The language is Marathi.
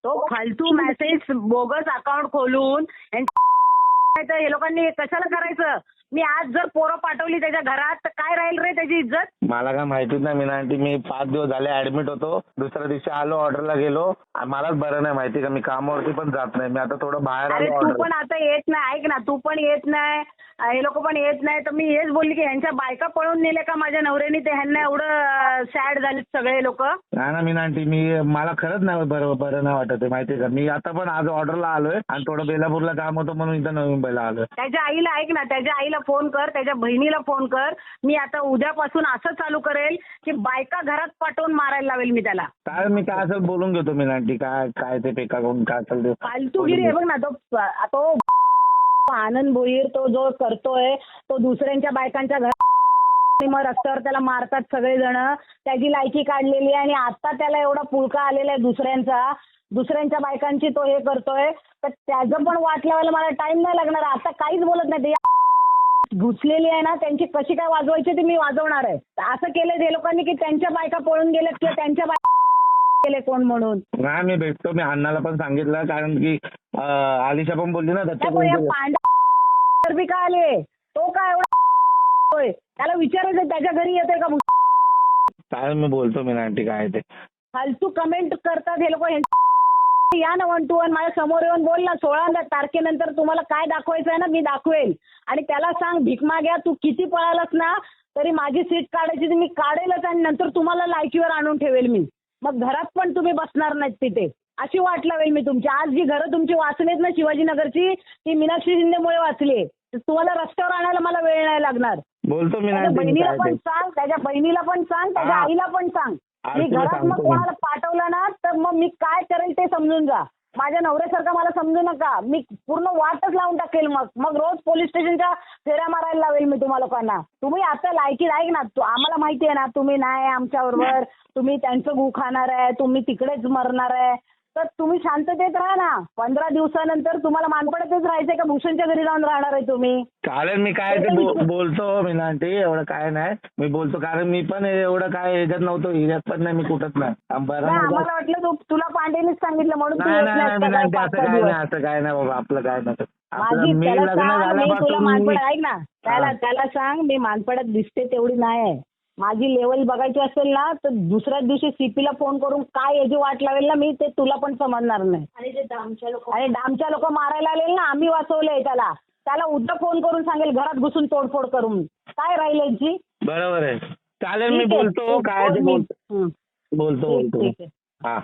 तो फालतू मेसेज बोगस अकाउंट खोलून हे लोकांनी कशाला करायचं? मी आज जर पोरं पाठवली त्याच्या घरात तर काय राहील रे त्याची इज्जत? मला काय माहितीच नाही मीना आंटी. मी 5 दिवस झाले ऍडमिट होतो. दुसऱ्या दिवशी आलो, ऑर्डरला गेलो. मलाच बरं नाही, माहिती का, मी कामावरती पण जात नाही. मी आता थोडं बाहेर अरे आलो तू ऑर्डर. पण आता येत नाही, ऐक ना, तू पण येत नाही, हे लोक पण येत नाही, तर मी हेच बोलली की ह्यांच्या बायका पळून नेले का माझ्या नवऱ्याने, ते ह्यांना एवढं सॅड झालेत सगळे लोक. नाही ना मीना आंटी, मला खरंच नाही बरं नाही वाटत आहे, माहिती का. मी आता पण आज ऑर्डरला आलोय आणि थोडं बेलापूरला काम होतं म्हणून इथं नवी मुंबईला आलोय. त्याच्या आईला ऐक ना, त्याच्या आईला फोन कर, त्याच्या बहिणीला फोन कर. मी आता उद्यापासून असं चालू करेल की बायका घरात पाठवून मारायला लावेल मी त्याला. काय मी काय असेल बोलून घेतो मीना आंटी. काय ते पेका करून काय असेल ते फालतूगिरी आहे बघ ना. तो आनंद भोईर तो जो करतोय, तो दुसऱ्यांच्या बायकांच्या घरात मग रस्त्यावर त्याला मारतात सगळेजण. त्याची लायकी काढलेली आहे आणि आता त्याला एवढा पुळका आलेला आहे दुसऱ्यांच्या बायकांची तो हे करतोय. तर त्याचं पण वाट लावायला मला टाइम नाही लागणार. आता काहीच बोलत नाही. ते घुसलेली आहे ना, त्यांची कशी काय वाजवायची ती मी वाजवणार आहे. असं केलं ते लोकांनी की त्यांच्या बायका पळून गेल्यात किंवा त्यांच्या गेले कोण म्हणून. नाही, मी भेटतो. मी अण्णाला पण सांगितलं, कारण की आलिशा पण बोलली ना पांढर बी का आले, तो काय एवढा, त्याला विचारायचं त्याच्या घरी येतोय का. काय मी बोलतो मीना आंटी काय ते फालतू कमेंट करतात हे लोक. या ना 1 to 1 माझ्या समोर येऊन बोल ना. 16 तारखेनंतर तुम्हाला काय दाखवायचं आहे ना, मी दाखवेल. आणि त्याला सांग, भीक माग्या, तू किती पळालास ना तरी माझी सीट काढायची मी काढेलच आणि नंतर तुम्हाला लायकीवर आणून ठेवेल मी. मग घरात पण तुम्ही बसणार नाहीत तिथे. अशी वाट लावेल मी तुमची. आज जी घरं तुमची वाचलीत ना शिवाजीनगरची, ती मीनाक्षी शिंदेमुळे वाचली. तुम्हाला रस्त्यावर आणायला मला वेळ नाही लागणार. बोलतो मीना त्याच्या आंटी. बहिणीला पण सांग, त्याच्या बहिणीला पण सांग, त्याच्या आईला पण सांग. मी घरात मग कोणाला पाठवलं ना तर मग मी काय करेल ते समजून जा. माझ्या नवऱ्यासारखं मला समजू नका. मी पूर्ण वाटच लावून टाकेल. मग रोज पोलीस स्टेशनच्या फेऱ्या मारायला लावेल मी तुम्हा लोकांना. तुम्ही आता लायकी ऐक ना, आम्हाला माहिती आहे ना तुम्ही नाही आमच्याबरोबर, तुम्ही त्यांचं गु खाणार आहे, तुम्ही तिकडेच मरणार आहे. तर तुम्ही शांततेत राहा ना. 15 दिवसानंतर तुम्हाला मानपडातच राहायचंय का भूषणच्या घरी जाऊन राहणार आहे तुम्ही? चालेल, मी काय ते बोलतो मीना आंटी. एवढं काय नाही, मी बोलतो. कारण मी पण एवढं काय ह्याच्यात नव्हतो, हिऱ्यात पण नाही, मी कुठंच नाही. आम्हाला वाटलं तुला पांडेनेच सांगितलं म्हणून तू नाही येत नाही नाहीस मीना का आंटी, काय असं 5-6 काय दिवस? नाही, असं काय नाही बाबा. आपलं काय नाही. माझी मी त्याला लग्न सांग, मी तुला झाल्यापासून मानपड ऐक ना, त्याला सांग मी मानपडात दिसते तेवढी नाही आहे. माझी लेवल बघायची असेल ना तर दुसऱ्याच दिवशी सीपीला फोन करून काय याची वाट लावेल ना मी, ते तुला पण समजणार नाही. आणि डामच्या लोक मारायला आलेले ना, आम्ही वाचवलंय त्याला उद्या फोन करून सांगेल घरात घुसून तोडफोड करून. काय राहील यांची? बरोबर आहे. चालेल, मी बोलतो. काय ते बोलतो. ठीक आहे. हा.